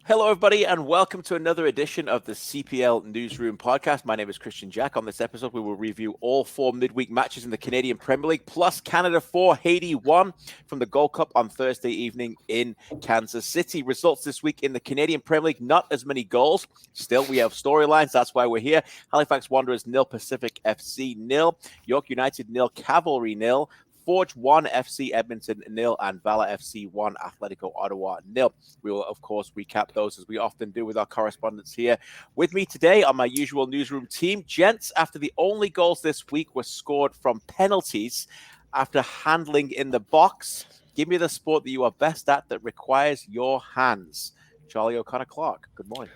Hello, everybody, and welcome to another edition of the CPL Newsroom podcast. My name is Kristian Jack. On this episode, we will review all 4 midweek matches in the Canadian Premier League, plus Canada 4, Haiti 1 from the Gold Cup on Thursday evening in Kansas City. Results this week in the Canadian Premier League, not as many goals. Still, we have storylines. That's why we're here. Halifax Wanderers 0, Pacific FC 0, York United 0, Cavalry 0, Forge 1, FC Edmonton 0, and Valour FC 1, Atletico Ottawa 0. We will, of course, recap those as we often do with our correspondents here. With me today on my usual newsroom team, gents, after the only goals this week were scored from penalties after handling in the box, give me the sport that you are best at that requires your hands. Charlie O'Connor Clarke, good morning.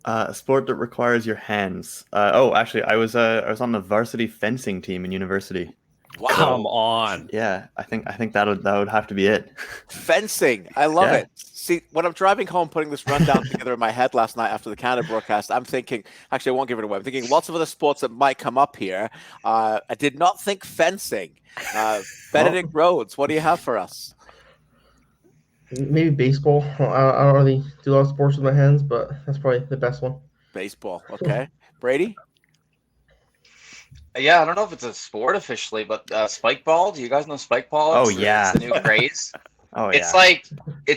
A sport that requires your hands. Actually, I was on the varsity fencing team in university. Wow. Come on. Yeah, I think that would have to be it. Fencing. I love it. See, when I'm driving home, putting this rundown together in my head last night after the Canada broadcast, I'm thinking, actually, I won't give it away. I'm thinking lots of other sports that might come up here. I did not think fencing. Benedict Rhodes, what do you have for us? Maybe baseball. I don't really do a lot of sports with my hands, but that's probably the best one. Baseball. Okay. Brady? Yeah, I don't know if it's a sport officially, but spike ball. Do you guys know spike ball? Oh, yeah. It's the new craze. Oh, It's yeah.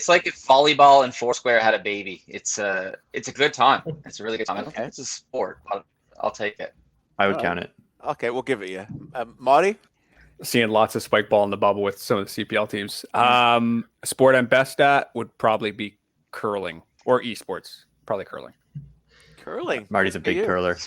like if volleyball and Foursquare had a baby. It's a good time. It's a really good time. I don't Okay. think it's a sport, but I'll take it. I would count it. Okay, we'll give it you. Marty? Seeing lots of spike ball in the bubble with some of the CPL teams. Sport I'm best at would probably be curling or esports. Probably curling. Curling. Marty's a big curler.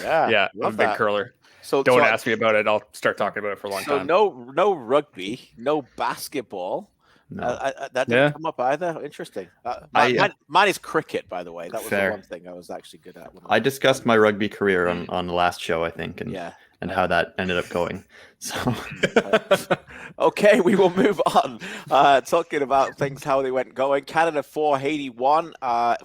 Yeah, I'm a love big that. curler. So Don't ask me about it. I'll start talking about it for a long So time. no rugby, no basketball. No. That didn't come up either. Interesting. Mine is cricket, by the way. That was Fair. the one thing I was actually good at. I discussed my rugby career on the last show, I think, and how that ended up going. So Okay, we will move on. Talking about things, how they went going. Canada 4, Haiti 1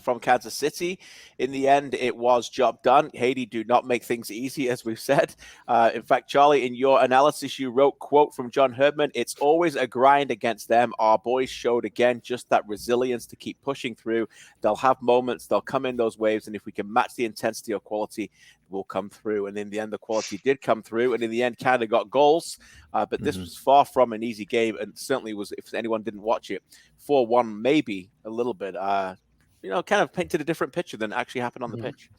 from Kansas City. In the end, it was job done. Haiti do not make things easy, as we've said. In fact, Charlie, in your analysis, you wrote, quote from John Herdman, "It's always a grind against them. Our boys showed again just that resilience to keep pushing through. They'll have moments, they'll come in those waves, and if we can match the intensity or quality, we'll come through." And in the end, the quality did come through. And in the end, Canada got goals. But this was far from an easy game, and certainly was, if anyone didn't watch it, 4-1 maybe a little bit, kind of painted a different picture than actually happened on the pitch.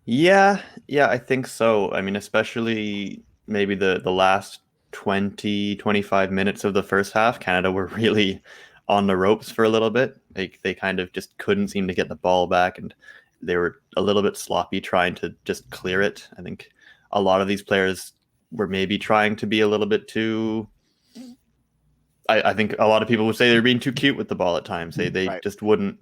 Yeah, I think so. I mean, especially maybe the last 20, 25 minutes of the first half, Canada were really on the ropes for a little bit. They kind of just couldn't seem to get the ball back, and they were a little bit sloppy trying to just clear it. I think a lot of these players were maybe trying to be a little bit too... I think a lot of people would say they were being too cute with the ball at times. They Right. just wouldn't,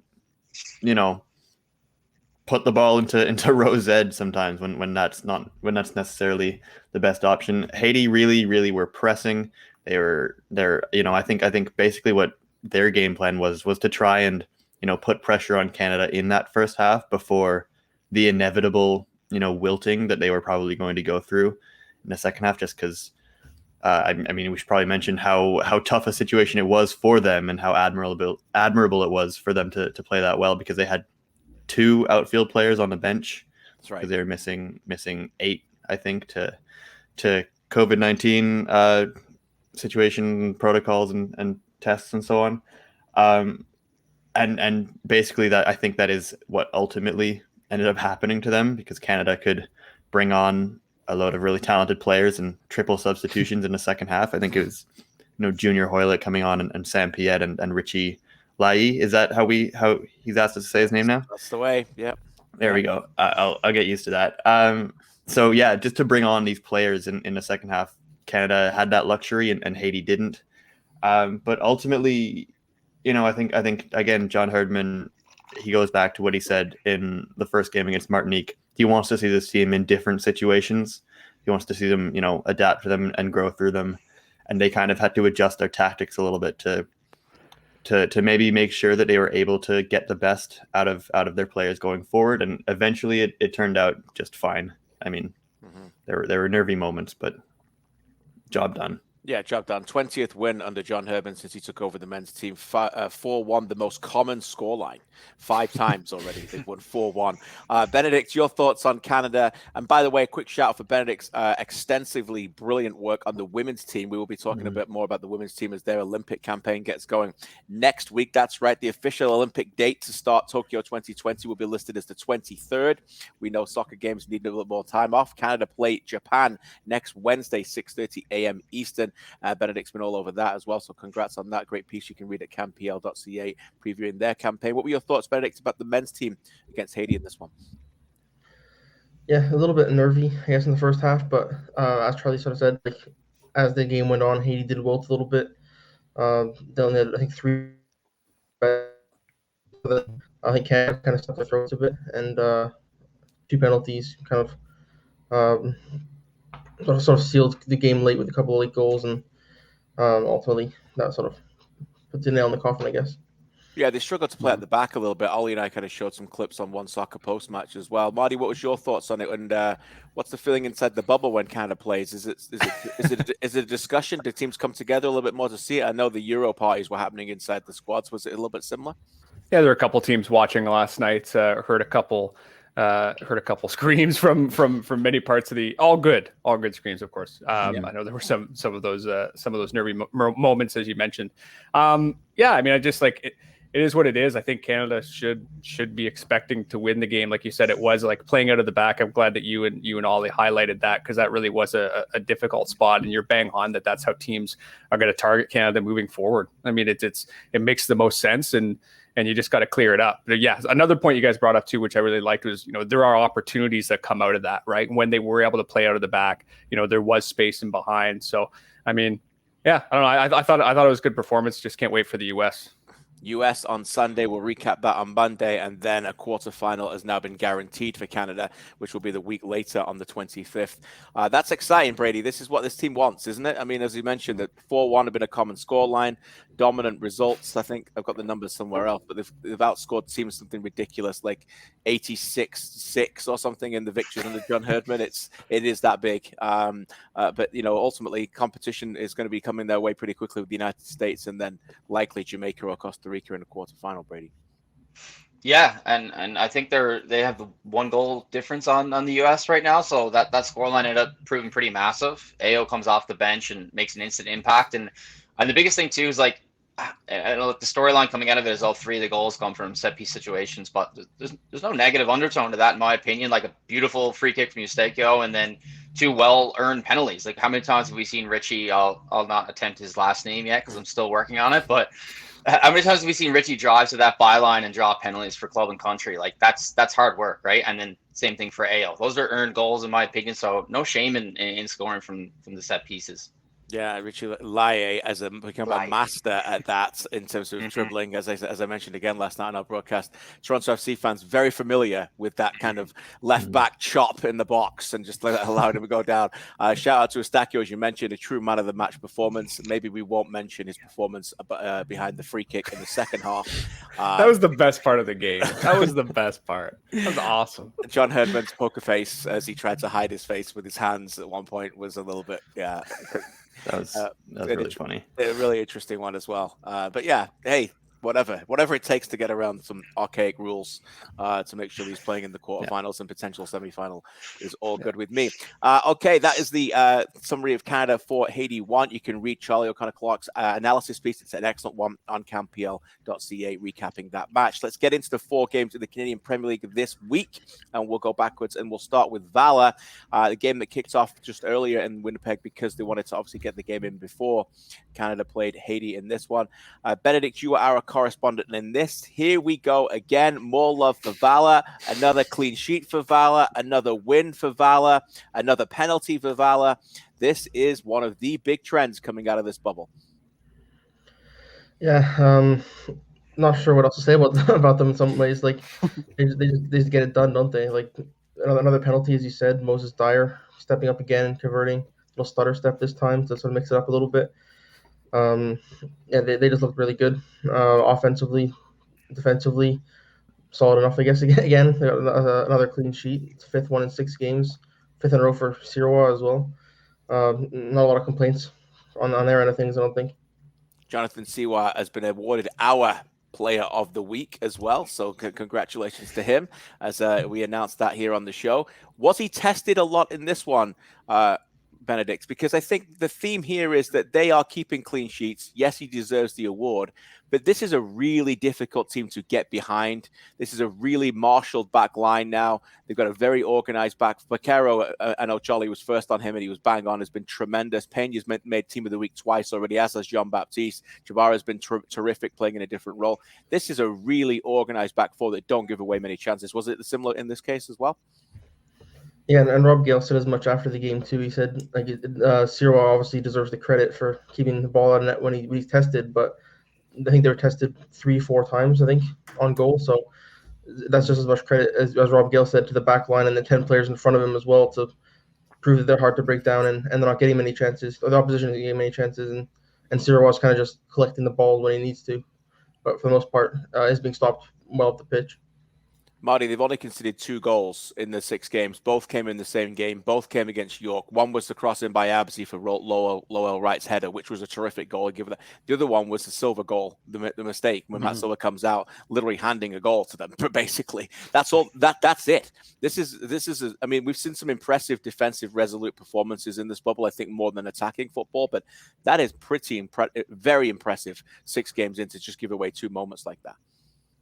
put the ball into Rose edge sometimes when that's necessarily the best option. Haiti really were pressing. They're I think basically what their game plan was to try and put pressure on Canada in that first half before the inevitable wilting that they were probably going to go through in the second half, just because I mean, we should probably mention how tough a situation it was for them and how admirable it was for them to play that well, because they had 2 outfield players on the bench. That's right. Because they were missing 8, I think, to COVID-19 situation protocols and tests and so on. And basically that, I think that is what ultimately ended up happening to them, because Canada could bring on a load of really talented players and triple substitutions in the second half. I think it was, Junior Hoilett coming on and Sam Piet and Richie Lai. Is that how he's asked us to say his name now? That's the way. Yep. There we go. I'll get used to that. So yeah, just to bring on these players in the second half, Canada had that luxury and Haiti didn't. But ultimately, I think again, John Herdman, he goes back to what he said in the first game against Martinique. He wants to see this team in different situations. He wants to see them, adapt to them and grow through them. And they kind of had to adjust their tactics a little bit to maybe make sure that they were able to get the best out of their players going forward. And eventually it turned out just fine. I mean, there were nervy moments, but job done. Yeah, job done. 20th win under John Herdman since he took over the men's team. 4-1, the most common scoreline. 5 times already. They've won 4-1. Benedict, your thoughts on Canada? And by the way, a quick shout out for Benedict's extensively brilliant work on the women's team. We will be talking a bit more about the women's team as their Olympic campaign gets going next week. That's right. The official Olympic date to start Tokyo 2020 will be listed as the 23rd. We know soccer games need a little more time off. Canada play Japan next Wednesday, 6:30 a.m. Eastern. Benedict's been all over that as well, so congrats on that. Great piece you can read at CanPL.ca previewing their campaign. What were your thoughts, Benedict, about the men's team against Haiti in this one? Yeah, a little bit nervy, I guess, in the first half, but as Charlie sort of said, like, as the game went on, Haiti did wilt a little bit. They only had, I think, 3. I think Canada kind of stuck their throats a bit, and 2 penalties kind of sort of sealed the game late with a couple of late goals, and ultimately that sort of put the nail in the coffin, I guess. Yeah, they struggled to play at the back a little bit. Ollie and I kind of showed some clips on OneSoccer post-match as well. Marty, what was your thoughts on it? And what's the feeling inside the bubble when Canada plays? Is it a discussion? Do teams come together a little bit more to see it? I know the Euro parties were happening inside the squads. Was it a little bit similar? Yeah, there were a couple teams watching last night. Heard a couple screams from many parts of the all good screams, of course. I know there were some of those nervy moments, as you mentioned. Yeah, I mean, I just like it. It is what it is. I think Canada should be expecting to win the game. Like you said, it was like playing out of the back. I'm glad that you and Ollie highlighted that, because that really was a difficult spot, and you're bang on that's how teams are going to target Canada moving forward. I mean, it makes the most sense, and you just got to clear it up. But yeah, another point you guys brought up too, which I really liked, was, there are opportunities that come out of that, right? When they were able to play out of the back, there was space in behind. So, I mean, yeah, I don't know. I thought it was a good performance. Just can't wait for the US. US on Sunday. We'll recap that on Monday, and then a quarterfinal has now been guaranteed for Canada, which will be the week later on the 25th. That's exciting, Brady. This is what this team wants, isn't it? I mean, as you mentioned, that 4-1 have been a common scoreline, dominant results. I think I've got the numbers somewhere else, but they've outscored teams something ridiculous, like 86-6 or something in the victories under John Herdman. It is that big. But ultimately, competition is going to be coming their way pretty quickly with the United States, and then likely Jamaica or Costa Rica in the quarterfinal, Brady. Yeah, and I think they have the 1 goal difference on the US right now, so that scoreline ended up proving pretty massive. AO comes off the bench and makes an instant impact, and the biggest thing too is, like, I know the storyline coming out of it is all 3 of the goals come from set piece situations, but there's no negative undertone to that, in my opinion. Like a beautiful free kick from Eustáquio, and then 2 well-earned penalties. Like, how many times have we seen Richie? I'll not attempt his last name yet because I'm still working on it, but how many times have we seen Richie drive to that byline and draw penalties for club and country? Like, that's hard work, right? And then same thing for AO. Those are earned goals, in my opinion. So no shame in scoring from the set pieces. Yeah, Richie Laie has become a master at that in terms of dribbling. As I mentioned again last night on our broadcast, Toronto FC fans very familiar with that kind of left back chop in the box and just allowing him to go down. Shout out to Eustáquio, as you mentioned, a true man of the match performance. Maybe we won't mention his performance behind the free kick in the second half. That was the best part of the game. That was the best part. That was awesome. John Herdman's poker face as he tried to hide his face with his hands at one point was a little bit, yeah. That was really funny. A really interesting one as well. But yeah, hey, whatever it takes to get around some archaic rules to make sure he's playing in the quarterfinals and potential semifinal is all good with me. Okay, that is the summary of Canada for Haiti 1. You can read Charlie O'Connor Clarke's analysis piece. It's an excellent one on CanPL.ca recapping that match. Let's get into the 4 games in the Canadian Premier League this week, and we'll go backwards, and we'll start with Valour, the game that kicked off just earlier in Winnipeg because they wanted to obviously get the game in before Canada played Haiti in this one. Benedict, you are our correspondent in this. Here we go again. More love for Valour. Another clean sheet for Valour. Another win for Valour. Another penalty for Valour. This is one of the big trends coming out of this bubble. Yeah, not sure what else to say about them in some ways. Like, they just get it done, don't they? Like, another penalty, as you said, Moses Dyer stepping up again and converting. A little stutter step this time to sort of mix it up a little bit. Yeah, they just look really good. Offensively, defensively, solid enough, I guess. Again, another clean sheet. It's 5th one in 6 games, 5th in a row for Sirois as well. Not a lot of complaints on their end of things, I don't think. Jonathan Sirois has been awarded our Player of the Week as well. So congratulations to him as we announced that here on the show. Was he tested a lot in this one, Benedict? Because I think the theme here is that they are keeping clean sheets. Yes, he deserves the award, but this is a really difficult team to get behind. This is a really marshaled back line now. They've got a very organized back. Vaquero, I know Charlie was first on him and he was bang on, has been tremendous. Peña's made Team of the Week twice already, as has Jean-Baptiste. Jabara's been terrific playing in a different role. This is a really organized back four that don't give away many chances. Was it similar in this case as well? Yeah, and Rob Gale said as much after the game too. He said like Sirois obviously deserves the credit for keeping the ball out of net when he's tested, but I think they were tested 3-4 times, I think, on goal. So that's just as much credit as Rob Gale said to the back line and the 10 players in front of him as well to prove that they're hard to break down and they're not getting many chances. Or the opposition isn't getting many chances, and Sirois was kind of just collecting the ball when he needs to. But for the most part, is being stopped well up the pitch. Marty, they've only conceded 2 goals in the 6 games. Both came in the same game. Both came against York. One was the cross in by Absey for Lowell Wright's header, which was a terrific goal. The other one was the Silva goal, the mistake when Matt Silva comes out, literally handing a goal to them. Basically, that's all. That's it. This is. I mean, we've seen some impressive defensive, resolute performances in this bubble. I think more than attacking football, but that is very impressive. 6 games in to just give away 2 moments like that.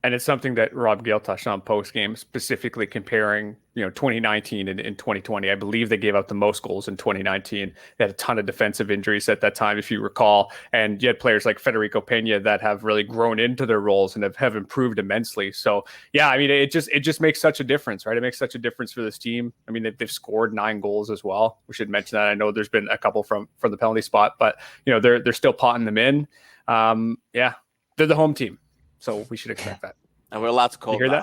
And it's something that Rob Gale touched on post-game, specifically comparing, 2019 and 2020. I believe they gave up the most goals in 2019. They had a ton of defensive injuries at that time, if you recall. And you had players like Federico Peña that have really grown into their roles and have improved immensely. So, yeah, I mean, it just makes such a difference, right? It makes such a difference for this team. I mean, they've scored 9 goals as well. We should mention that. I know there's been a couple from the penalty spot, but, they're still potting them in. Yeah, they're the home team. So we should expect that. And we're allowed to call them that.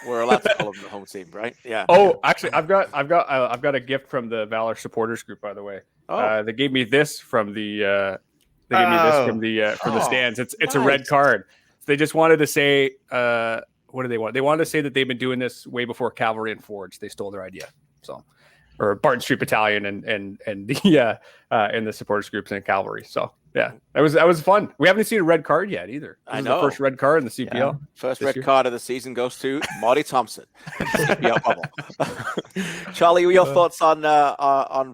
We're allowed to call them the home team, right? Yeah. Oh, actually, I've got a gift from the Valour supporters group, by the way. Oh. They gave me this from the stands. It's nice. A red card. They just wanted to say, what do they want? They wanted to say that they've been doing this way before Cavalry and Forge. They stole their idea. So, or Barton Street Battalion and the in the supporters groups and Cavalry. So. Yeah, that was fun. We haven't seen a red card yet either. This is the first red card in the CPL. Yeah. First red card of the season goes to Marty Thompson. CPL bubble. Charlie, your thoughts on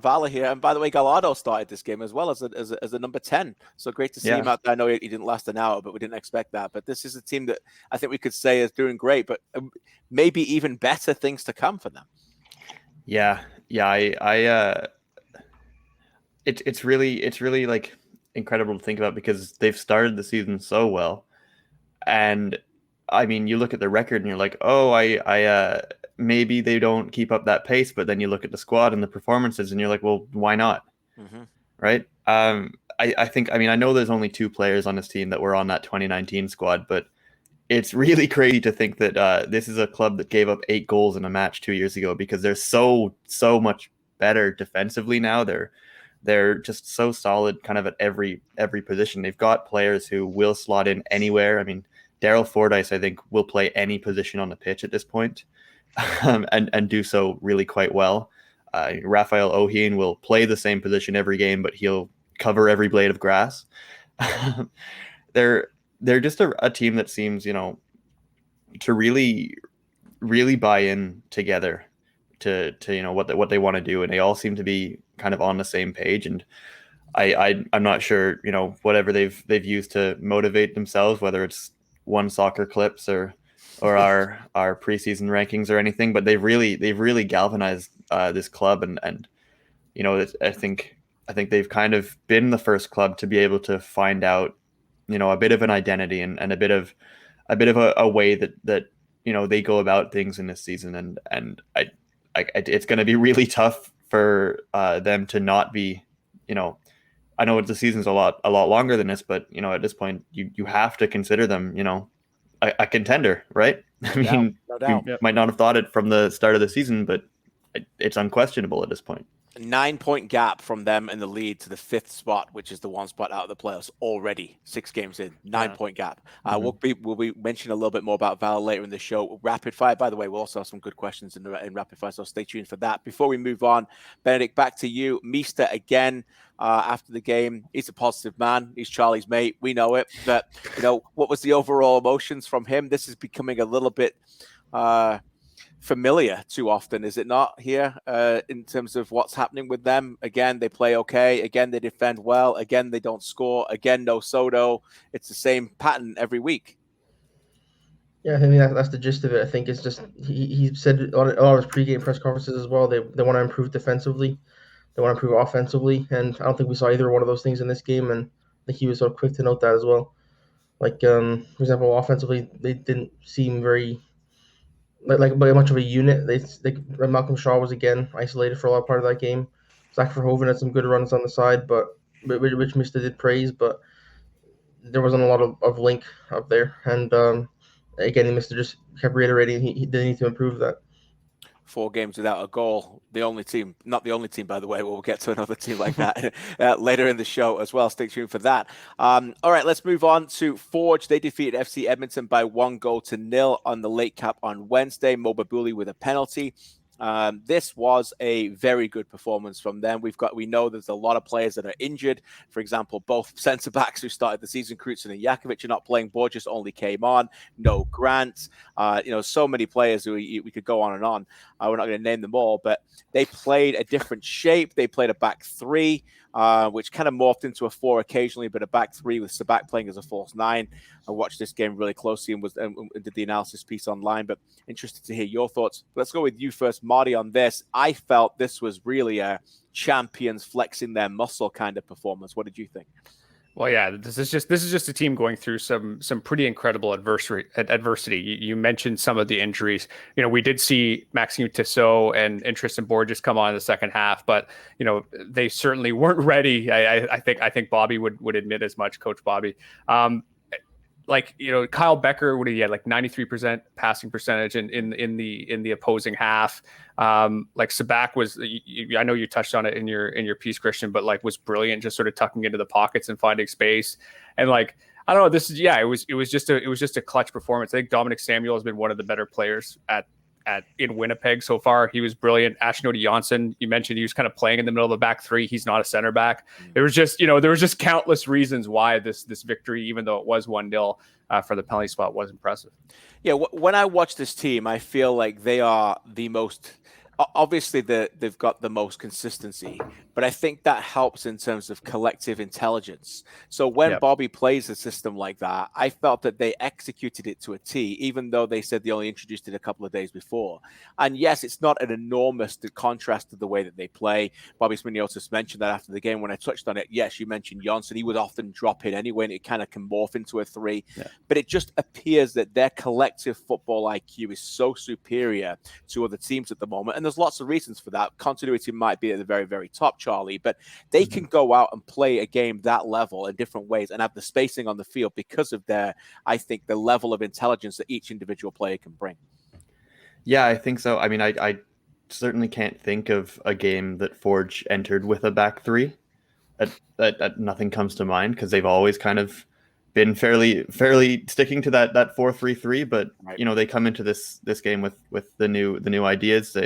Valour here? And by the way, Gallardo started this game as well as a number 10. So great to see him out there. I know he didn't last an hour, but we didn't expect that. But this is a team that I think we could say is doing great, but maybe even better things to come for them. Yeah. It's really like incredible to think about because they've started the season so well. And I mean, you look at the record and you're like, oh, I maybe they don't keep up that pace, but then you look at the squad and the performances and you're like, well, why not? Mm-hmm. Right. I think, I know there's only 2 players on this team that were on that 2019 squad, but it's really crazy to think that this is a club that gave up 8 goals in a match 2 years ago because they're so much better defensively now. They're just so solid kind of at every position. They've got players who will slot in anywhere. I mean, Daryl Fordyce, I think, will play any position on the pitch at this point and do so really quite well. Raphael O'Heen will play the same position every game, but he'll cover every blade of grass. They're just a team that seems, to really, really buy in together to what they want to do, and they all seem to be kind of on the same page. And I'm not sure whatever they've used to motivate themselves, whether it's OneSoccer clips or our preseason rankings or anything, but they've really galvanized this club, and I think they've kind of been the first club to be able to find out a bit of an identity and a bit of a way that they go about things in this season, and it's going to be really tough for them to not be, I know the season's a lot longer than this, but at this point you have to consider them, a contender, right? I mean, no doubt. You might not have thought it from the start of the season, but it's unquestionable at this point. 9-point gap from them in the lead to the 5th spot, which is the 1 spot out of the playoffs already. 6 games in, 9-point gap. We'll be mentioning a little bit more about Valour later in the show. Rapid fire, by the way, we'll also have some good questions in rapid fire, so stay tuned for that. Before we move on, Benedict, back to you. Meester again after the game. He's a positive man. He's Charlie's mate. We know it. But what was the overall emotions from him? This is becoming a little bit familiar too often, is it not, here in terms of what's happening with them? Again, they play okay. Again, they defend well. Again, they don't score. Again, no Soto. It's the same pattern every week. Yeah, I mean that's the gist of it. I think it's just he said a lot of his pregame press conferences as well. They want to improve defensively, they want to improve offensively, and I don't think we saw either one of those things in this game. And I think he was sort of quick to note that as well. Like for example, offensively, they didn't seem very like much of a unit. They Malcolm Shaw was again isolated for a lot part of that game. Zach Verhoeven had some good runs on the side, but which Mister did praise, but there wasn't a lot of link up there. And again, Mister just kept reiterating he did need to improve that. 4 games without a goal. The only team, not the only team, by the way. We'll get to another team like that later in the show as well. Stay tuned for that. All right, let's move on to Forge. They defeated FC Edmonton by 1-0 on the late cap on Wednesday. Mo Babouli with a penalty. This was a very good performance from them. We know there's a lot of players that are injured. For example, both centre backs who started the season, Krutson and Jakovic, are not playing. Borges only came on. No Grant. So many players who we could go on and on. We're not going to name them all, but they played a different shape. They played a back 3. Which kind of morphed into a 4 occasionally, but a back 3 with Sabak playing as a false 9. I watched this game really closely and did the analysis piece online, but interested to hear your thoughts. Let's go with you first, Marty, on this. I felt this was really a champions flexing their muscle kind of performance. What did you think? Well, yeah, this is just a team going through some pretty incredible adversity. You mentioned some of the injuries. We did see Maxime Tissot and Tristan Borges come on in the second half, but they certainly weren't ready. I think Bobby would admit as much, Coach Bobby. Kyle Becker, what he had, like 93% passing percentage in the opposing half. Sabak was, I know you touched on it in your piece, Kristian, but was brilliant, just sort of tucking into the pockets and finding space. And I don't know, it was just a clutch performance. I think Dominic Samuel has been one of the better players in Winnipeg so far. He was brilliant. Ashnodi Janssen, you mentioned he was kind of playing in the middle of the back 3. He's not a center back. There was just countless reasons why this victory, even though it was 1-0 for the penalty spot, was impressive. Yeah, when I watch this team, I feel like they are the most. Obviously, they've got the most consistency, but I think that helps in terms of collective intelligence. So when Bobby plays a system like that, I felt that they executed it to a T, even though they said they only introduced it a couple of days before. And yes, it's not an enormous contrast to the way that they play. Bobby Smyrniotis mentioned that after the game when I touched on it. Yes, you mentioned Janssen. He would often drop in anyway, and it kind of can morph into a 3. Yeah. But it just appears that their collective football IQ is so superior to other teams at the moment. And there's lots of reasons for that. Continuity might be at the very, very top, Charlie, but they can go out and play a game that level in different ways and have the spacing on the field because of the level of intelligence that each individual player can bring. Yeah, I think so. I mean, I certainly can't think of a game that Forge entered with a back 3. That nothing comes to mind, because they've always kind of been fairly sticking to that 4-3-3, but right. They come into this game with the new ideas.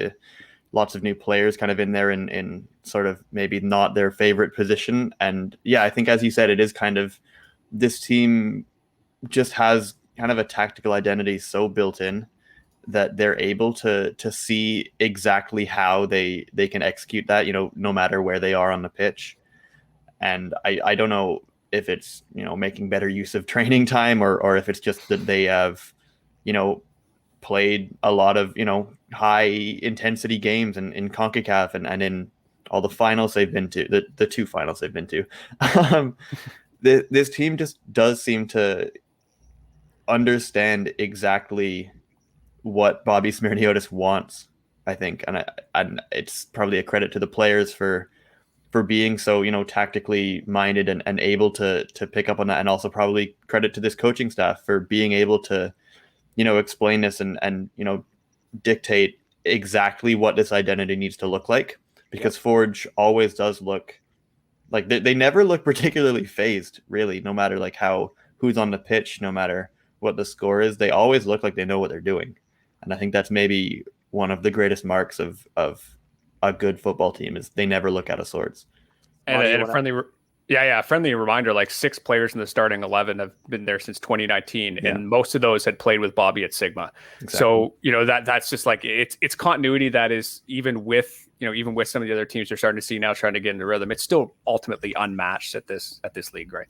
Lots of new players kind of in there in sort of maybe not their favorite position. And yeah, I think, as you said, it is kind of, this team just has kind of a tactical identity so built in that they're able to see exactly how they can execute that, no matter where they are on the pitch. And I don't know if it's, making better use of training time or if it's just that they have, played a lot of, high intensity games in CONCACAF and in all the finals they've been to, the 2 finals they've been to. This team just does seem to understand exactly what Bobby Smyrniotis wants, I think. And it's probably a credit to the players for being so, tactically minded and able to pick up on that. And also probably credit to this coaching staff for being able to, explain this and dictate exactly what this identity needs to look like. because Forge always does look like they never look particularly phased, really, no matter like who's on the pitch, no matter what the score is. They always look like they know what they're doing. And I think that's maybe one of the greatest marks of a good football team is they never look out of sorts. And a friendly reminder, like 6 players in the starting 11 have been there since 2019, and most of those had played with Bobby at Sigma. Exactly. So, that's just like, it's continuity that is, even with some of the other teams they're starting to see now trying to get into rhythm, it's still ultimately unmatched at this league, right?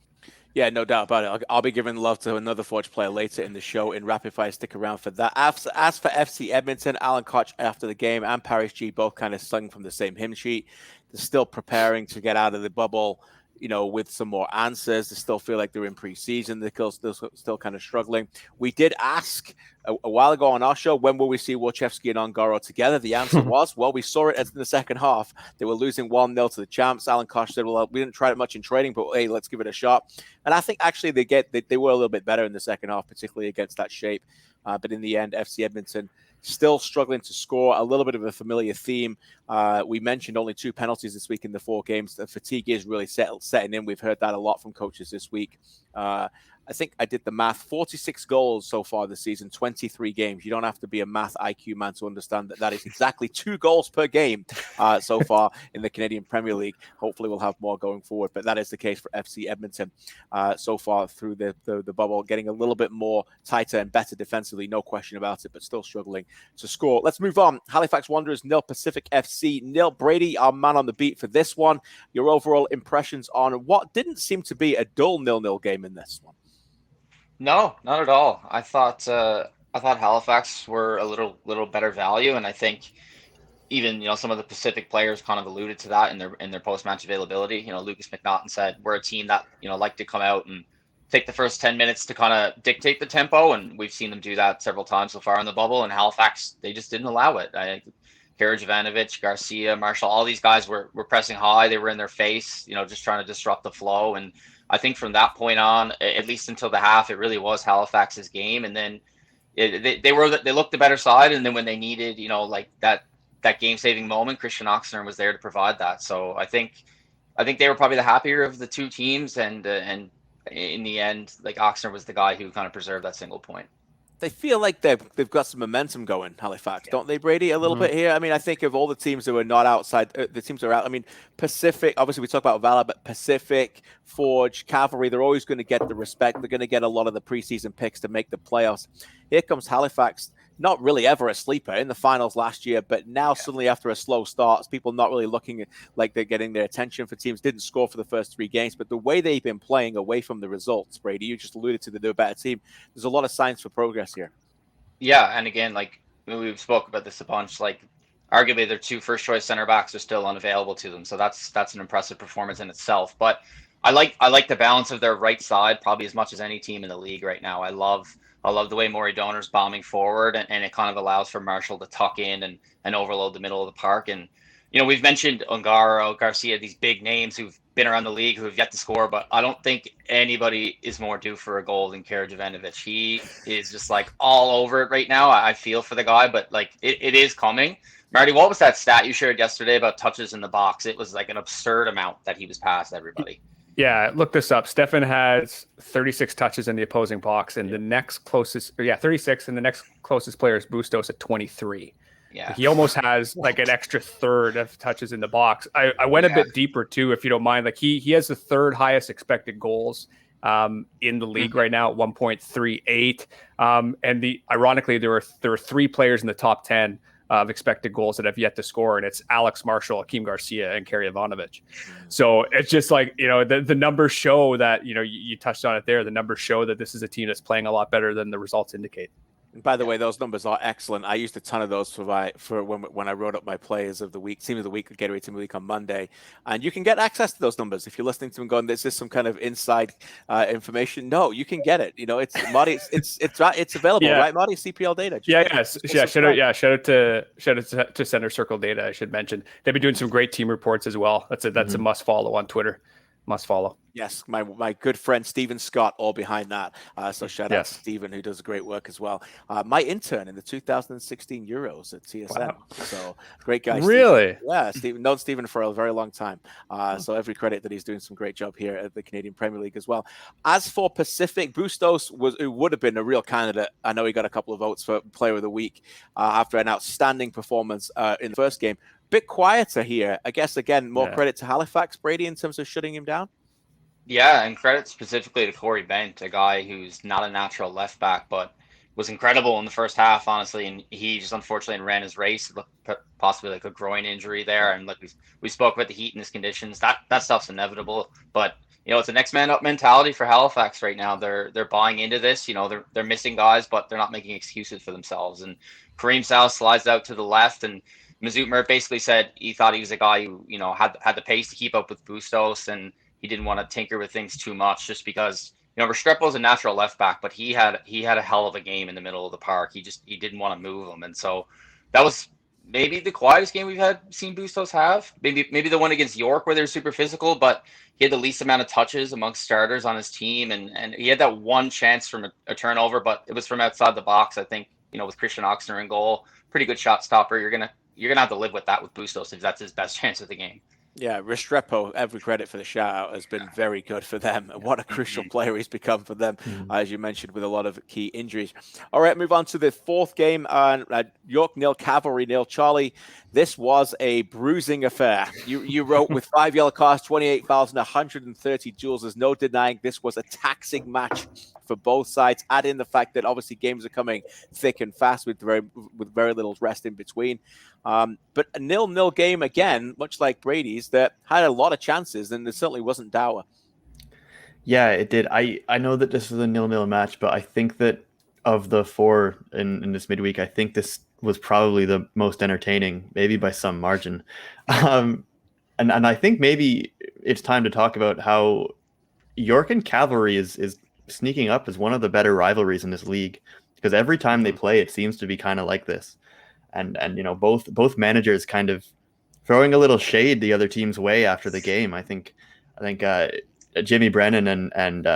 Yeah, no doubt about it. I'll be giving love to another Forge player later in the show in Rapid Fire. Stick around for that. As for FC Edmonton, Alan Koch after the game and Paris G both kind of sung from the same hymn sheet. They're still preparing to get out of the bubble, with some more answers. They still feel like they're in preseason. They're still kind of struggling. We did ask a while ago on our show, when will we see Wojciechowski and Ongaro together? The answer was, well, we saw it in the second half. They were losing 1-0 to the champs. Alan Koch said, well, we didn't try it much in training, but hey, let's give it a shot. And I think actually they were a little bit better in the second half, particularly against that shape. But in the end, FC Edmonton still struggling to score. A little bit of a familiar theme. We mentioned only 2 penalties this week in the 4 games. The fatigue is really setting in. We've heard that a lot from coaches this week. I think I did the math, 46 goals so far this season, 23 games. You don't have to be a math IQ man to understand that is exactly 2 goals per game so far in the Canadian Premier League. Hopefully we'll have more going forward, but that is the case for FC Edmonton so far through the bubble, getting a little bit more tighter and better defensively, no question about it, but still struggling to score. Let's move on. Halifax Wanderers 0, Pacific FC 0. Brady, our man on the beat for this one. Your overall impressions on what didn't seem to be a dull 0-0 game in this one? No, not at all. I thought Halifax were a little better value, and I think even some of the Pacific players kind of alluded to that in their post-match availability. Lucas McNaughton said we're a team that like to come out and take the first 10 minutes to kind of dictate the tempo, and we've seen them do that several times so far in the bubble. And Halifax, they just didn't allow it. Jovanovic, Garcia, Marshall, all these guys were pressing high. They were in their face, just trying to disrupt the flow. And I think from that point on, at least until the half, it really was Halifax's game. And then they looked the better side. And then when they needed, like that game-saving moment, Kristian Oxner was there to provide that. So I think they were probably the happier of the 2 teams. And in the end, like, Oxner was the guy who kind of preserved that single point. They feel like they've got some momentum going, Halifax, don't they, Brady? A little bit here. I mean, I think of all the teams that are not outside, the teams that are out. I mean, Pacific, obviously we talk about Valour, but Pacific, Forge, Cavalry, they're always going to get the respect. They're going to get a lot of the preseason picks to make the playoffs. Here comes Halifax, not really ever a sleeper in the finals last year, but now suddenly after a slow start, people not really looking like they're getting their attention. For teams didn't score for the first 3 games, but the way they've been playing away from the results, Brady, you just alluded to they're a better team. There's a lot of signs for progress here. Yeah, and again, like we've spoke about this a bunch, like arguably their 2 first-choice center backs are still unavailable to them, so that's an impressive performance in itself. But I like the balance of their right side probably as much as any team in the league right now. I love the way Maury Donner's bombing forward, and it kind of allows for Marshall to tuck in and overload the middle of the park. And, we've mentioned Ongaro, Garcia, these big names who've been around the league, who have yet to score, but I don't think anybody is more due for a goal than Jovanovic. He is just like all over it right now. I feel for the guy, but like it is coming. Marty, what was that stat you shared yesterday about touches in the box? It was like an absurd amount that he was past everybody. Yeah, look this up. Stefan has 36 touches in the opposing box, and the next closest, 36, and the next closest player is Bustos at 23. Yeah, he almost has like an extra third of touches in the box. I went a bit deeper too, if you don't mind. Like he has the 3rd highest expected goals in the league right now at 1.38. And ironically, there are 3 players in the top 10 of expected goals that have yet to score, and it's Alex Marshall, Akeem Garcia, and Kerry Ivanovic. So it's just like, the numbers show that, you touched on it there. The numbers show that this is a team that's playing a lot better than the results indicate. And by the way, those numbers are excellent. I used a ton of those for when I wrote up my players of the week, team of the week, Gatorade Team of the Week on Monday. And you can get access to those numbers if you're listening to them going, "This is some kind of inside information." No, you can get it. It's Marty. It's available, right, Marty? CPL data. Shout out to Center Circle Data. I should mention they've been doing some great team reports as well. That's a must follow on Twitter. must follow. Yes, my good friend Stephen Scott, all behind that. So shout out to Stephen, who does great work as well. My intern in the 2016 Euros at TSN. Wow. So great guy. Really? Stephen. Yeah, Stephen. Known Stephen for a very long time. So every credit that he's doing some great job here at the Canadian Premier League as well. As for Pacific, Bustos would have been a real candidate. I know he got a couple of votes for Player of the Week after an outstanding performance in the first game. Bit quieter here. I guess, again, more credit to Halifax, Brady, in terms of shutting him down. Yeah, and credit specifically to Corey Bent, a guy who's not a natural left back, but was incredible in the first half, honestly. And he just unfortunately ran his race, possibly like a groin injury there. And like we spoke about the heat in his conditions, that stuff's inevitable. But it's a next man up mentality for Halifax right now. They're buying into this. They're missing guys, but they're not making excuses for themselves. And Kareem Sal slides out to the left, and Mesut Mert basically said he thought he was a guy who had the pace to keep up with Bustos, and he didn't want to tinker with things too much, just because Restrepo's a natural left back, but he had a hell of a game in the middle of the park. He didn't want to move him, and so that was maybe the quietest game we've seen Bustos have. Maybe the one against York where they're super physical, but he had the least amount of touches amongst starters on his team, and he had that one chance from a turnover, but it was from outside the box. I think with Christian Oxner in goal, pretty good shot stopper. You're gonna have to live with that with Bustos if that's his best chance of the game. Yeah, Restrepo, every credit for the shout-out, has been very good for them. What a crucial player he's become for them, as you mentioned, with a lot of key injuries. All right, move on to the fourth game. York 0, Cavalry 0. Charlie, this was a bruising affair. You wrote, with 5 yellow cards, 28 fouls, and 130 duels. There's no denying this was a taxing match for both sides. Add in the fact that obviously games are coming thick and fast with very little rest in between. But a 0-0 game again, much like Brady's, that had a lot of chances, and it certainly wasn't dour. Yeah, it did. I know that this was a 0-0 match, but I think that of the four in this midweek, I think this was probably the most entertaining, maybe by some margin. And I think maybe it's time to talk about how York and Cavalry is sneaking up as one of the better rivalries in this league, because every time they play, it seems to be kind of like this. And both managers kind of throwing a little shade the other team's way after the game. I think Jimmy Brennan and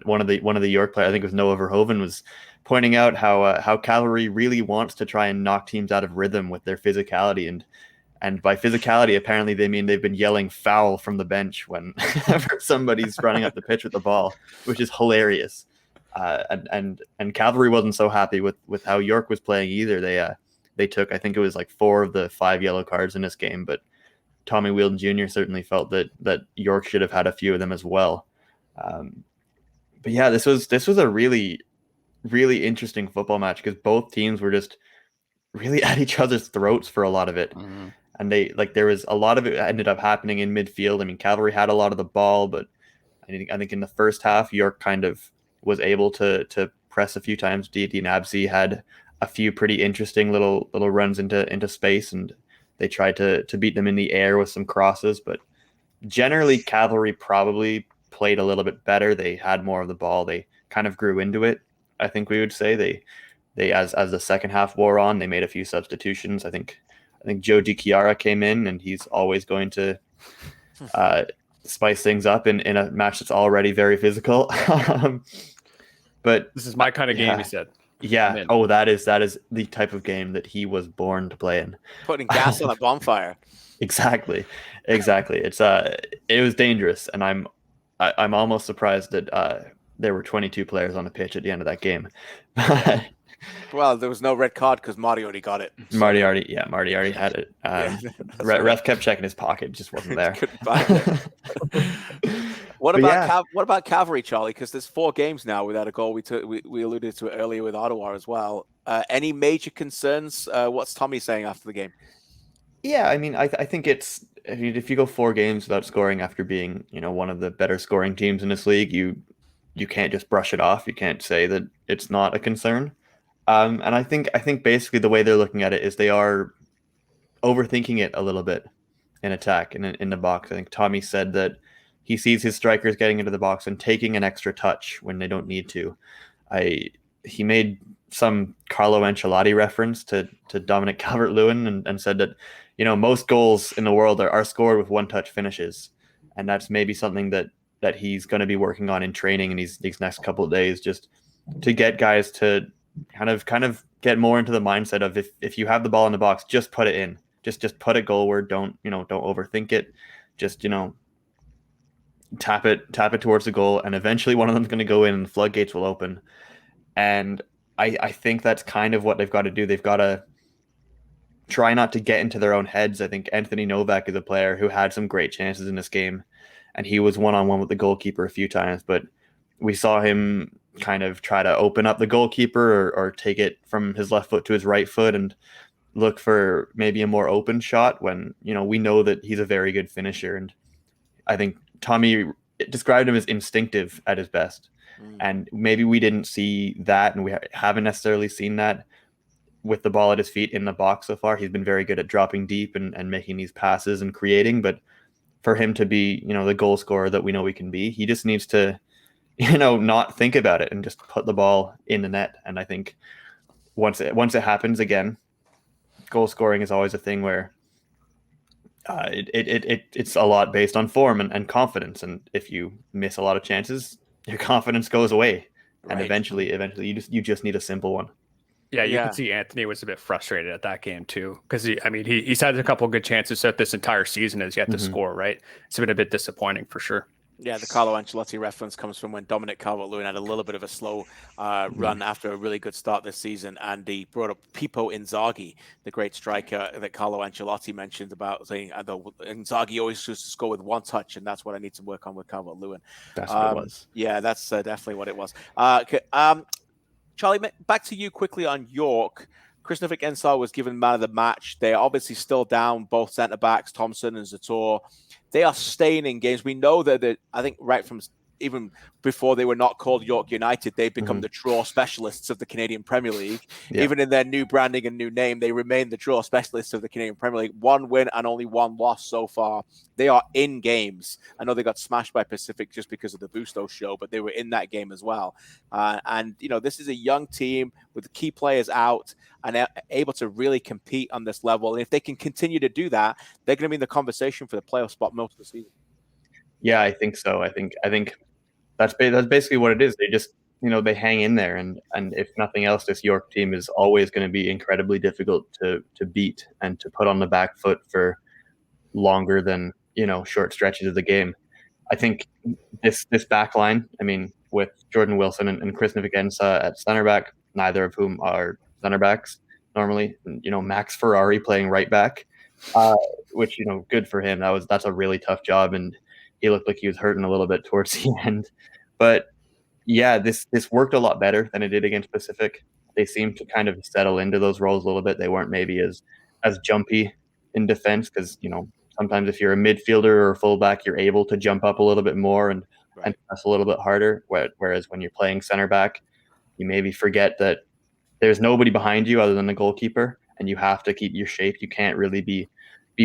one of the York players, I think it was Noah Verhoeven, was pointing out how Cavalry really wants to try and knock teams out of rhythm with their physicality, and by physicality apparently they mean they've been yelling foul from the bench whenever somebody's running up the pitch with the ball, which is hilarious. And Cavalry wasn't so happy with how York was playing either. They took, I think it was like 4 of the 5 yellow cards in this game, but Tommy Wheeldon Jr. certainly felt that York should have had a few of them as well. But yeah, this was a really, really interesting football match, because both teams were just really at each other's throats for a lot of it. Mm-hmm. And there was a lot of it ended up happening in midfield. I mean, Cavalry had a lot of the ball, but I think in the first half, York kind of was able to press a few times. D.D. Nabsy had a few pretty interesting little runs into space, and they tried to beat them in the air with some crosses. But generally, Cavalry probably played a little bit better. They had more of the ball. They kind of grew into it, I think we would say. They as the second half wore on, they made a few substitutions. I think Joe DiChiara came in, and he's always going to spice things up in a match that's already very physical. But this is my kind of game, he said. Yeah. Oh, that is the type of game that he was born to play in. Putting gas on a bonfire. Exactly. It was dangerous, and I'm almost surprised that there were 22 players on the pitch at the end of that game. Well, there was no red card because Marty already got it. So. Marty already had it. Ref kept checking his pocket, just wasn't there. Couldn't find it. What about Cavalry, Charlie? Because there's 4 games now without a goal. We alluded to it earlier with Ottawa as well. Any major concerns? What's Tommy saying after the game? Yeah, I mean, I think if you go 4 games without scoring after being one of the better scoring teams in this league, you can't just brush it off. You can't say that it's not a concern. And I think basically the way they're looking at it is they are overthinking it a little bit in attack in the box. I think Tommy said that he sees his strikers getting into the box and taking an extra touch when they don't need to. He made some Carlo Ancelotti reference to Dominic Calvert-Lewin and said that most goals in the world are scored with one-touch finishes. and that's maybe something that he's going to be working on in training in these next couple of days, just to get guys to kind of get more into the mindset of if you have the ball in the box, just put it in, just put it goalward. Don't overthink it. Just tap it towards the goal, and eventually one of them's going to go in and the floodgates will open. And I think that's kind of what they've got to do. They've got to try not to get into their own heads. I think Anthony Novak is a player who had some great chances in this game, and he was one-on-one with the goalkeeper a few times, but we saw him kind of try to open up the goalkeeper or take it from his left foot to his right foot and look for maybe a more open shot when, we know that he's a very good finisher. And I think Tommy described him as instinctive at his best. And maybe we didn't see that, and we haven't necessarily seen that with the ball at his feet in the box so far. He's been very good at dropping deep and making these passes and creating, but for him to be, the goal scorer that we know he can be, he just needs to, not think about it and just put the ball in the net. And I think once it happens again, goal scoring is always a thing where it's a lot based on form and confidence. And if you miss a lot of chances, your confidence goes away. And Right. eventually you just need a simple one. Yeah, you can see Anthony was a bit frustrated at that game too, because he's had a couple of good chances at this entire season as yet to score. Right, it's been a bit disappointing for sure. Yeah, the Carlo Ancelotti reference comes from when Dominic Calvert-Lewin had a little bit of a slow run after a really good start this season, and he brought up Filippo Inzaghi, the great striker that Carlo Ancelotti mentioned about saying Inzaghi always used to score with one touch, and that's what I need to work on with Calvert-Lewin. That's what it was. Yeah, that's definitely what it was. Okay, Charlie, back to you quickly on York. Kristian Jack was given man of the match. They're obviously still down both centre-backs, Thompson and Zator. They are staying in games. We know that I think right from even before they were not called York United, they've become the draw specialists of the Canadian Premier League. Yeah. Even in their new branding and new name, they remain the draw specialists of the Canadian Premier League. One win and only one loss so far. They are in games. I know they got smashed by Pacific just because of the Bustos show, but they were in that game as well. And this is a young team with key players out and able to really compete on this level. And if they can continue to do that, they're going to be in the conversation for the playoff spot most of the season. Yeah, I think so. I think that's basically what it is. They just, they hang in there. And if nothing else, this York team is always going to be incredibly difficult to beat and to put on the back foot for longer than, short stretches of the game. I think this back line, with Jordan Wilson and Kristian Jack at center back, neither of whom are center backs normally, Max Ferrari playing right back, which, good for him. That's a really tough job. And he looked like he was hurting a little bit towards the end. But yeah, this worked a lot better than it did against Pacific. They seemed to kind of settle into those roles a little bit. They weren't maybe as jumpy in defense because, sometimes if you're a midfielder or a fullback, you're able to jump up a little bit more and press a little bit harder. Whereas when you're playing center back, you maybe forget that there's nobody behind you other than the goalkeeper, and you have to keep your shape. You can't really be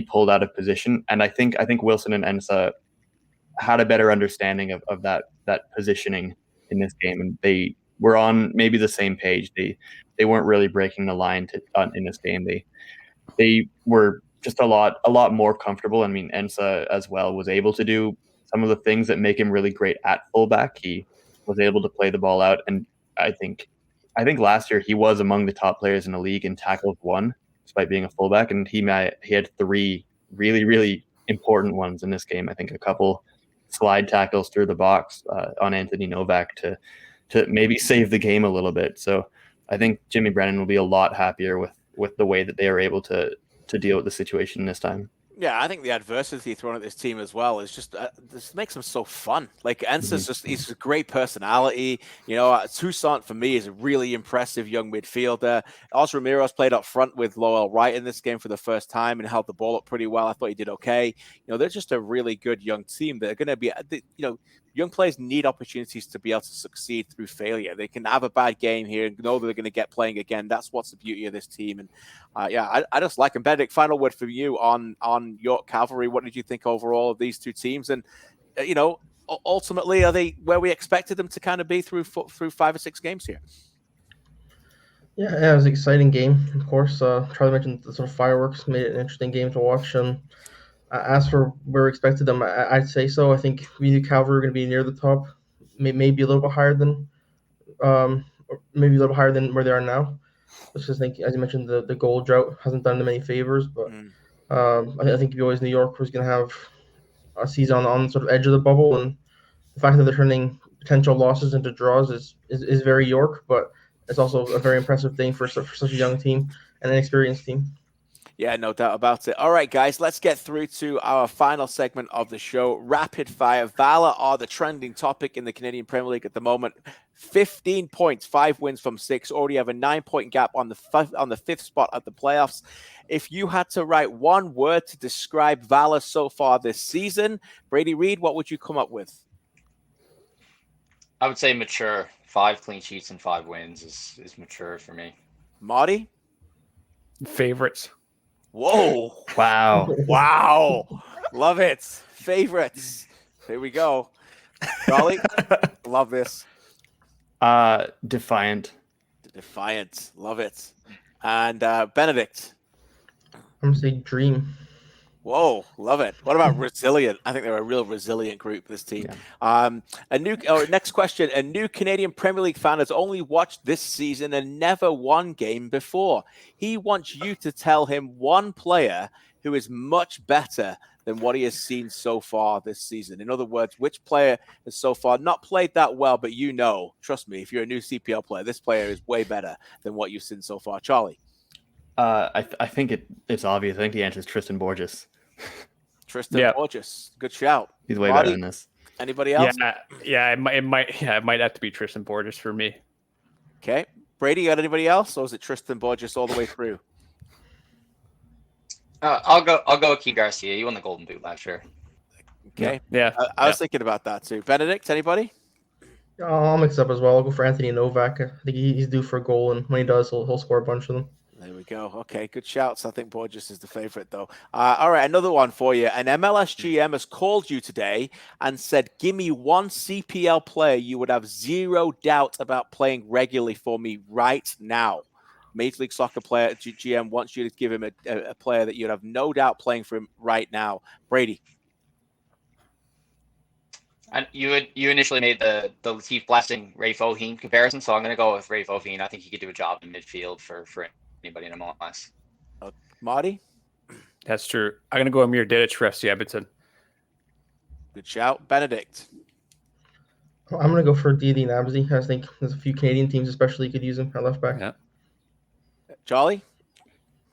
pulled out of position. And I think Wilson and Ensa had a better understanding of that positioning in this game, and they were on maybe the same page. They weren't really breaking the line in this game. They were just a lot more comfortable. Ensa as well was able to do some of the things that make him really great at fullback. He was able to play the ball out, and I think last year he was among the top players in the league in tackles won, despite being a fullback, and he had 3 really, really important ones in this game. I think a couple slide tackles through the box on Anthony Novak to maybe save the game a little bit. So I think Jimmy Brennan will be a lot happier with the way that they are able to deal with the situation this time. Yeah, I think the adversity thrown at this team as well is just this makes them so fun. Like Ensa's he's a great personality. Toussaint for me is a really impressive young midfielder. Oz Ramirez played up front with Lowell Wright in this game for the first time and held the ball up pretty well. I thought he did okay. They're just a really good young team. They're going to be, young players need opportunities to be able to succeed through failure. They can have a bad game here and know they're going to get playing again. That's what's the beauty of this team. And I just like them. Benedict, final word from you on York Cavalry. What did you think overall of these two teams? And, ultimately, are they where we expected them to kind of be through 5 or 6 games here? Yeah, it was an exciting game, of course. Charlie mentioned the sort of fireworks made it an interesting game to watch. And As for where we expected them, I'd say so. I think we knew Calvary were going to be near the top, maybe a little bit higher than, or maybe a little higher than where they are now. Just think, as you mentioned, the goal drought hasn't done them any favors. But I think if you always New York was going to have a season on sort of edge of the bubble, and the fact that they're turning potential losses into draws is very York, but it's also a very impressive thing for such a young team and an experienced team. Yeah, no doubt about it. All right, guys, let's get through to our final segment of the show, Rapid Fire. Valour are the trending topic in the Canadian Premier League at the moment. 15 points, 5 wins from 6. Already have a 9-point gap on the fifth spot at the playoffs. If you had to write one word to describe Valour so far this season, Brady Reid, what would you come up with? I would say mature. 5 clean sheets and 5 wins is mature for me. Marty? Favorites. Whoa. Wow. Wow. Love it. Favorites. Here we go. Charlie? Love this. Defiant. Defiant. Love it. And Benedict? I'm going to say dream. Whoa, love it. What about resilient? I think they're a real resilient group, this team. Yeah. Next question. A new Canadian Premier League fan has only watched this season and never won game before. He wants you to tell him one player who is much better than what he has seen so far this season. In other words, which player has so far not played that well, but trust me, if you're a new CPL player, this player is way better than what you've seen so far. Charlie? I think it's obvious. I think the answer is Tristan Borges. Tristan Borges, good shout. He's way better than this. Anybody else? It might have to be Tristan Borges for me. Okay, Brady, you got anybody else, or is it Tristan Borges all the way through? I'll go with Keane Garcia. He won the Golden Boot last year. Okay, yeah. I was thinking about that too. Benedict, anybody? I'll mix up as well. I'll go for Anthony Novak. I think he's due for a goal, and when he does, he'll score a bunch of them. There we go. Okay, good shouts. I think Borges is the favorite, though. All right, another one for you. An MLS GM has called you today and said, give me one CPL player you would have zero doubt about playing regularly for me right now. Major League Soccer player GM wants you to give him a player that you'd have no doubt playing for him right now. Brady. And you initially made the Latif Blessing Ray Foheen comparison, so I'm going to go with Ray Foheen. I think he could do a job in midfield for anybody in MLS. Marty? That's true. I'm going to go Amir Dedic for FC Edmonton. Good shout. Benedict? I'm going to go for Didi Nabsy. I think there's a few Canadian teams especially could use him at left back. Yeah. Charlie?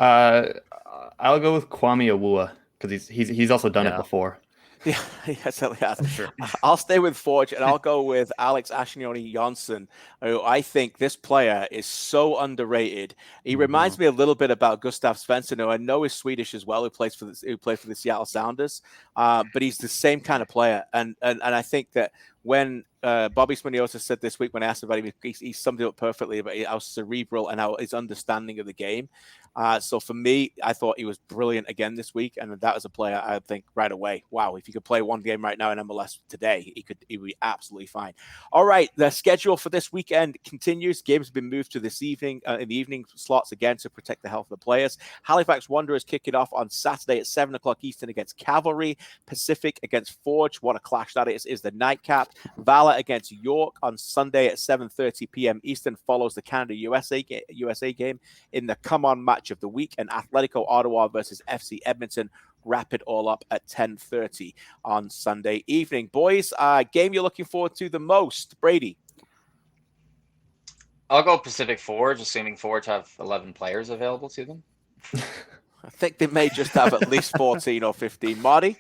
I'll go with Kwame Awua because he's also done it before. Yeah, yes, I'm sure. I'll stay with Forge, and I'll go with Alex Ashnioni Jonsson, who I think this player is so underrated. He reminds me a little bit about Gustav Svensson, who I know is Swedish as well, who played for the Seattle Sounders, but he's the same kind of player. And I think that when Bobby Smyrniotis said this week when I asked about him, he summed it up perfectly about how cerebral and how his understanding of the game. So for me, I thought he was brilliant again this week, and that was a player I think right away. Wow, if he could play one game right now in MLS today, he would be absolutely fine. All right, the schedule for this weekend continues. Games have been moved to this evening in the evening slots again to protect the health of the players. Halifax Wanderers kick it off on Saturday at 7:00 Eastern against Cavalry. Pacific against Forge. What a clash that is the nightcap. Valour against York on Sunday at 7:30 p.m. Eastern follows the Canada-USA game in the come-on match of the week, and Atletico Ottawa versus FC Edmonton wrap it all up at 10:30 on Sunday evening. Boys, game you're looking forward to the most? Brady? I'll go Pacific Forge, assuming Forge have 11 players available to them. I think they may just have at least 14 or 15. Marty?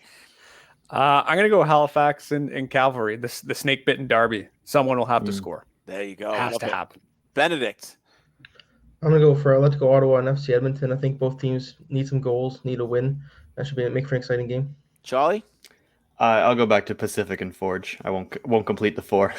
I'm going to go Halifax and Cavalry, the snake-bitten derby. Someone will have to score. There you go. Has to happen. Benedict? I'm going to go for Atletico Ottawa and FC Edmonton. I think both teams need some goals, need a win. That should make for an exciting game. Charlie? I'll go back to Pacific and Forge. I won't complete the 4.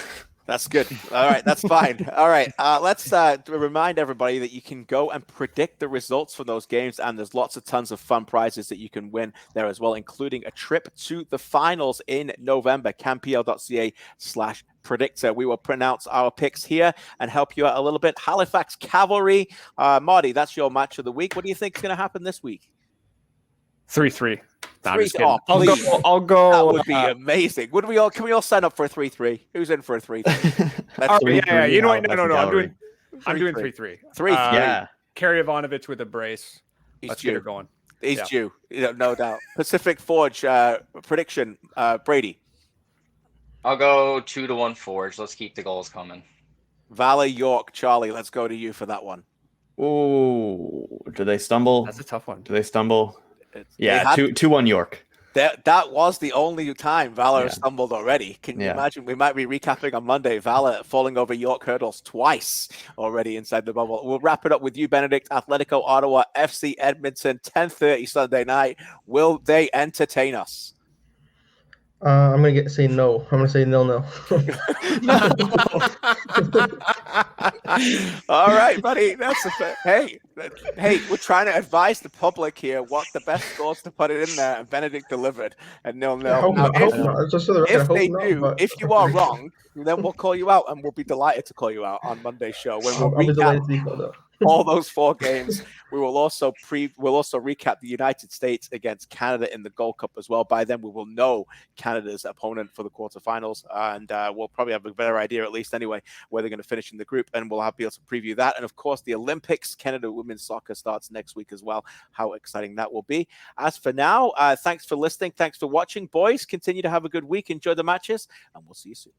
That's good. All right, that's fine. All right, let's remind everybody that you can go and predict the results from those games, and there's tons of fun prizes that you can win there as well, including a trip to the finals in November. CanPL.ca/predictor. We will pronounce our picks here and help you out a little bit. Halifax Cavalry. Marty, that's your match of the week. What do you think is going to happen this week? 3-3. No, I'm 3. just kidding. Oh, I'll please. go. I'll go. That would be amazing. Would we all? Can we all sign up for a 3-3? Who's in for a 3-3? All right, yeah. You know what? That's No. I'm gallery. doing 3-3. 3-3. Yeah. Carry Ivanovic with a brace. He's Let's due. get her going. He's Yeah. due. No doubt. Pacific Forge prediction. Brady. I'll go 2-1 Forge. Let's keep the goals coming. Valour York. Charlie, let's go to you for that one. Oh, do they stumble? That's a tough one. Do they stumble? They Yeah, had- 2-1 York. That was the only time Valour Yeah. stumbled already. Can you Yeah. imagine? We might be recapping on Monday. Valour falling over York hurdles twice already inside the bubble. We'll wrap it up with you, Benedict. Atletico Ottawa, FC Edmonton, 10:30 Sunday night. Will they entertain us? I'm gonna say no. I'm gonna say 0-0. All right, buddy. That's a hey. We're trying to advise the public here what the best scores to put it in there, and Benedict delivered and 0-0. I hope Now, not. I hope not. Just for the record, I if hope they not, do, but- if you are wrong, then we'll call you out, and we'll be delighted to call you out on Monday's show when we'll I'll be recap delighted to be called out. all those 4 games. We will also recap the United States against Canada in the Gold Cup as well. By then, we will know Canada's opponent for the quarterfinals, and we'll probably have a better idea, at least anyway, where they're going to finish in the group, and we'll be able to preview that. And of course, the Olympics, Canada women's soccer starts next week as well. How exciting that will be. As for now, thanks for listening. Thanks for watching, boys. Continue to have a good week. Enjoy the matches, and we'll see you soon.